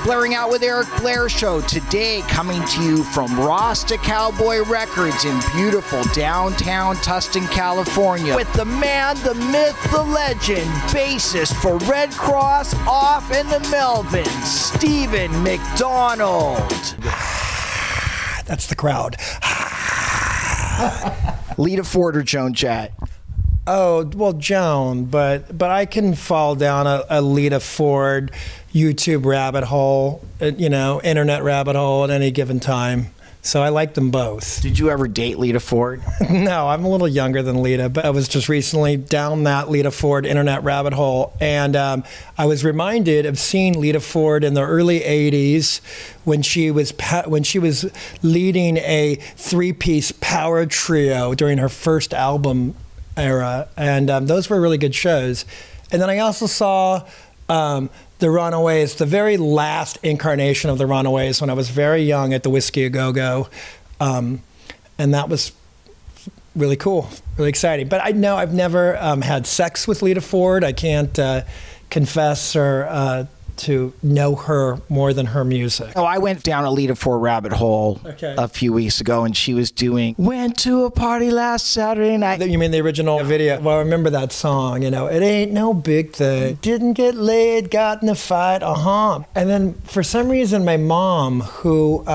Blairing Out with Eric Blair show today, coming to you from Rasta Cowboy Records in beautiful downtown Tustin, California, with the man, the myth, the legend, bassist for Red Kross, Off and the Melvins, Stephen McDonald. That's the crowd. Lita Ford or Joan Jett? Oh, well, Joan, but I can fall down a Lita Ford YouTube rabbit hole, internet rabbit hole at any given time. So I like them both. Did you ever date Lita Ford? No, I'm a little younger than Lita, but I was just recently down that Lita Ford internet rabbit hole, and I was reminded of seeing Lita Ford in the early '80s when she was leading a three-piece power trio during her first album era, and those were really good shows. And then I also saw the Runaways, the very last incarnation of the Runaways, when I was very young at the Whiskey A Go-Go, and that was really cool, really exciting. But I know I've never had sex with Lita Ford. I can't confess or to know her more than her music. Oh, I went down a Lita Ford rabbit hole a few weeks ago, and she was doing "Went to a Party Last Saturday Night." You mean the original video? Well, I remember that song, it ain't no big thing. Didn't get laid, got in a fight, And then for some reason, my mom, who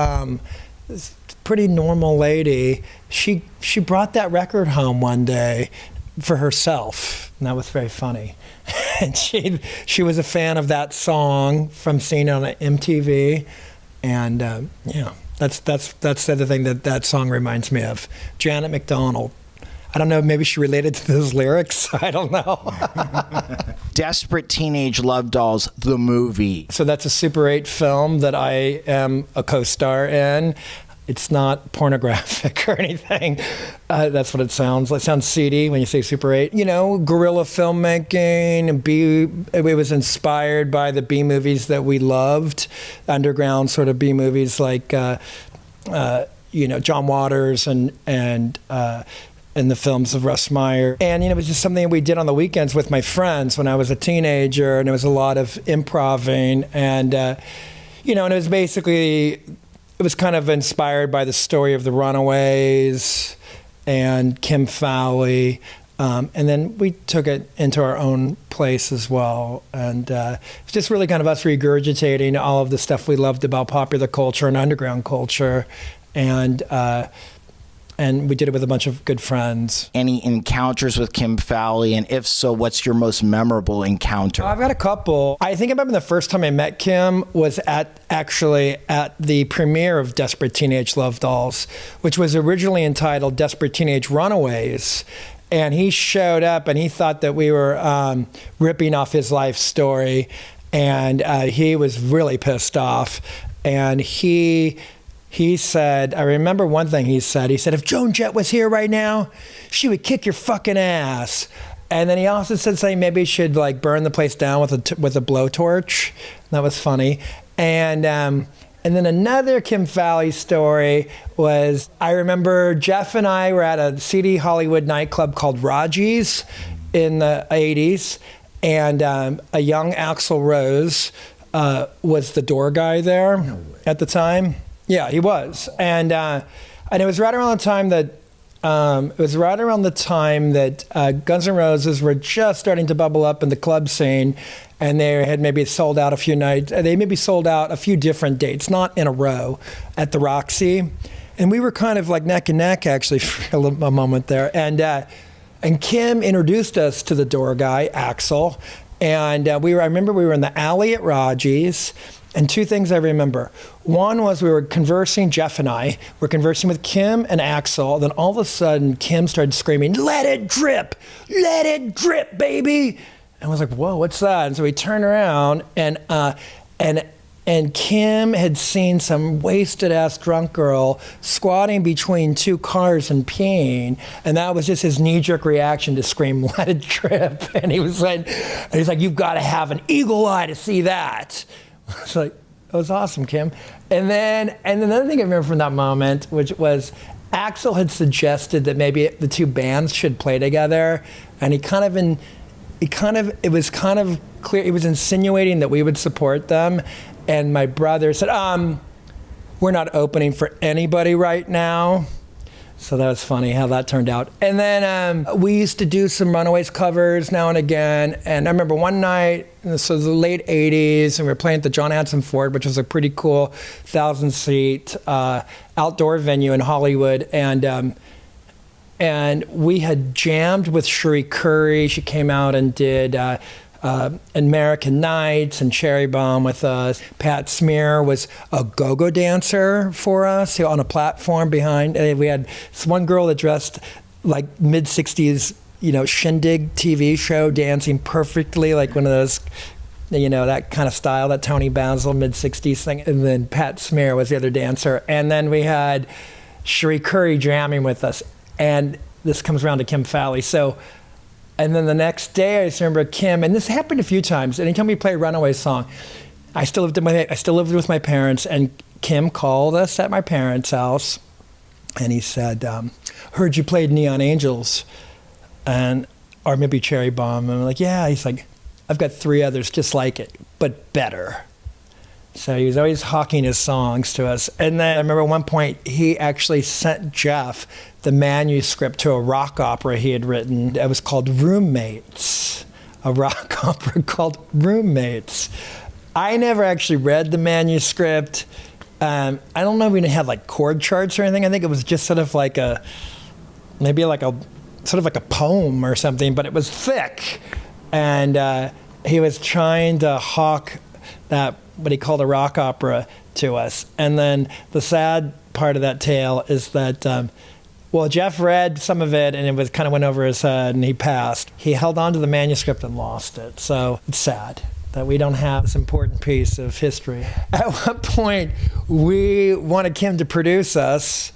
is a pretty normal lady, she brought that record home one day for herself, and that was very funny. And she was a fan of that song from seeing it on MTV, and that's the other thing that song reminds me of. Janet McDonald. I don't know, maybe she related to those lyrics. I don't know. Desperate Teenage Love Dolls, the movie. So that's a Super 8 film that I am a co-star in. It's not pornographic or anything. That's what it sounds like. It sounds seedy when you say Super 8. Guerrilla filmmaking. It was inspired by the B movies that we loved, underground sort of B movies like, John Waters and the films of Russ Meyer. And, it was just something that we did on the weekends with my friends when I was a teenager, and there was a lot of improving. And, and it was basically... It was kind of inspired by the story of the Runaways and Kim Fowley. And then we took it into our own place as well. And it's just really kind of us regurgitating all of the stuff we loved about popular culture and underground culture. And we did it with a bunch of good friends. Any encounters with Kim Fowley? And if so, what's your most memorable encounter? I've got a couple. I think I remember the first time I met Kim was actually at the premiere of Desperate Teenage Love Dolls, which was originally entitled Desperate Teenage Runaways. And he showed up and he thought that we were ripping off his life story. And he was really pissed off. And he said, I remember one thing he said, if Joan Jett was here right now, she would kick your fucking ass. And then he also said something, maybe he should burn the place down with a blowtorch. That was funny. And then another Kim Fowley story was, I remember Jeff and I were at a seedy Hollywood nightclub called Raji's in the 80s. And a young Axl Rose was the door guy there at the time. Yeah, he was, and it was right around the time that Guns N' Roses were just starting to bubble up in the club scene, and they had maybe sold out a few nights. They maybe sold out a few different dates, not in a row, at the Roxy, and we were kind of like neck and neck actually for a moment there, and Kim introduced us to the door guy, Axl, and I remember we were in the alley at Raji's. And two things I remember. One was we were conversing, Jeff and I were conversing with Kim and Axl. Then all of a sudden, Kim started screaming, "Let it drip! Let it drip, baby!" And I was like, whoa, what's that? And so we turned around, and Kim had seen some wasted-ass drunk girl squatting between two cars and peeing. And that was just his knee-jerk reaction to scream, "Let it drip!" And he's like, "You've got to have an eagle eye to see that." It's like, that was awesome, Kim. And then another thing I remember from that moment, which was Axl had suggested that maybe the two bands should play together, and it was kind of clear, he was insinuating that we would support them, And my brother said, we're not opening for anybody right now. So that was funny how that turned out. And then we used to do some Runaways covers now and again. And I remember one night, this was the late 80s, and we were playing at the John Hanson Ford, which was a pretty cool 1,000-seat outdoor venue in Hollywood. And we had jammed with Cherie Currie. She came out and did American Nights and Cherry Bomb with us. Pat Smear was a go-go dancer for us on a platform behind. And we had this one girl that dressed like mid-60s, shindig TV show, dancing perfectly, like one of those, that kind of style, that Tony Basil mid-60s thing. And then Pat Smear was the other dancer. And then we had Cherie Currie jamming with us. And this comes around to Kim Fowley. And then the next day, I just remember Kim, and this happened a few times. Anytime we play a Runaway song, I still lived with my parents, and Kim called us at my parents' house, and he said, "Heard you played Neon Angels, or maybe Cherry Bomb." And I'm like, "Yeah." He's like, "I've got 3 others just like it, but better." So he was always hawking his songs to us. And then I remember at one point, he actually sent Jeff the manuscript to a rock opera he had written. It was called Roommates, a rock opera called Roommates. I never actually read the manuscript. I don't know if it had like chord charts or anything. I think it was just sort of like a poem or something, but it was thick. And he was trying to hawk that, what he called a rock opera, to us. And then the sad part of that tale is that, Jeff read some of it and it kind of went over his head and he passed. He held on to the manuscript and lost it. So it's sad that we don't have this important piece of history. At one point, we wanted Kim to produce us,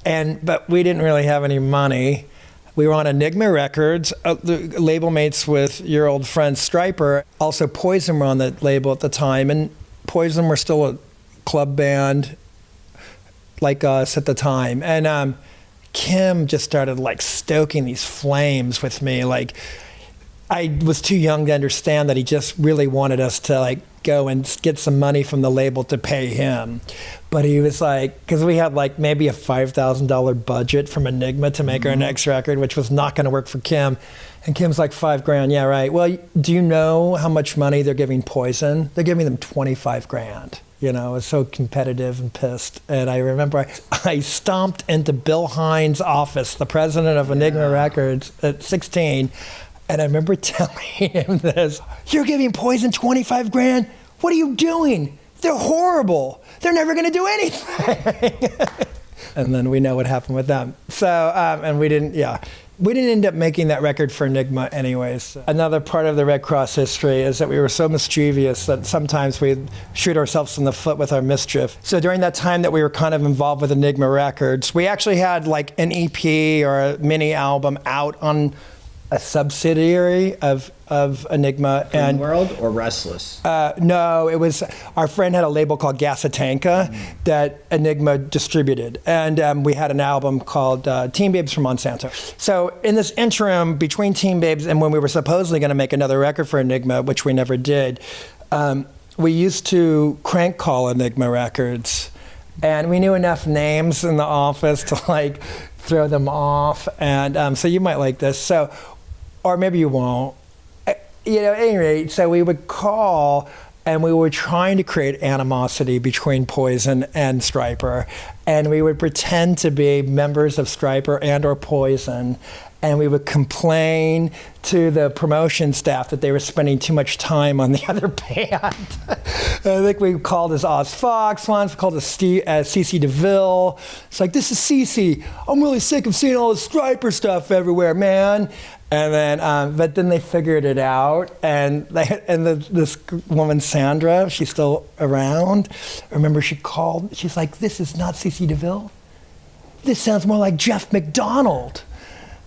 but we didn't really have any money. We were on Enigma Records, label mates with your old friend Stryper. Also, Poison were on that label at the time, and Poison were still a club band like us at the time. And Kim just started like stoking these flames with me. Like, I was too young to understand that he just really wanted us to like go and get some money from the label to pay him. But he was like, because we had like maybe a $5,000 budget from Enigma to make our next record, which was not going to work for Kim. And Kim's like, $5,000, yeah, right. Well, do you know how much money they're giving Poison? They're giving them $25,000. I was so competitive and pissed. And I remember I stomped into Bill Hines' office, the president of Enigma Records, at 16. And I remember telling him this: "You're giving Poison $25,000? What are you doing? They're horrible. They're never going to do anything." And then we know what happened with them. So, and we didn't end up making that record for Enigma anyways. Another part of the Red Cross history is that we were so mischievous that sometimes we'd shoot ourselves in the foot with our mischief. So during that time that we were kind of involved with Enigma Records, we actually had like an EP or a mini album out on a subsidiary of Enigma. And World or Restless? No, it was, our friend had a label called Gasatanka that Enigma distributed. And we had an album called Teen Babes from Monsanto. So in this interim between Teen Babes and when we were supposedly going to make another record for Enigma, which we never did, we used to crank call Enigma Records. And we knew enough names in the office to like throw them off. And so you might like this. So, or maybe you won't. At any rate, so we would call and we were trying to create animosity between Poison and Stryper. And we would pretend to be members of Stryper and or Poison. And we would complain to the promotion staff that they were spending too much time on the other band. I think we called us Oz Fox once, we called us CeCe DeVille. It's like, this is CeCe. I'm really sick of seeing all this Stryper stuff everywhere, man. And then, but then they figured it out, and this woman Sandra, she's still around. I remember she called. She's like, "This is not CeCe DeVille. This sounds more like Jeff McDonald."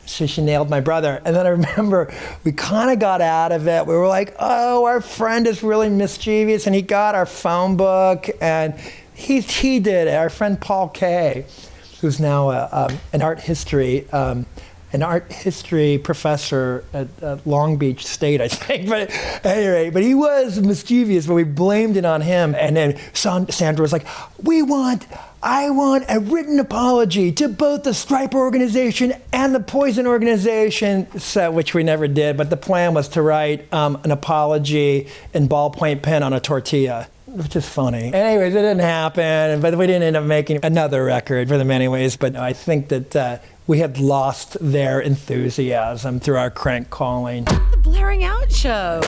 So she nailed my brother. And then I remember we kind of got out of it. We were like, "Oh, our friend is really mischievous," and he got our phone book, and he did it. Our friend Paul Kay, who's now an art history an art history professor at Long Beach State, I think. But anyway, but he was mischievous, but we blamed it on him. And then Sandra was like, I want a written apology to both the Stripe organization and the Poison organization, which we never did. But the plan was to write an apology in ballpoint pen on a tortilla, which is funny. Anyways, it didn't happen, but we didn't end up making another record for them anyways. But I think that we had lost their enthusiasm through our crank calling. The Blaring Out Show.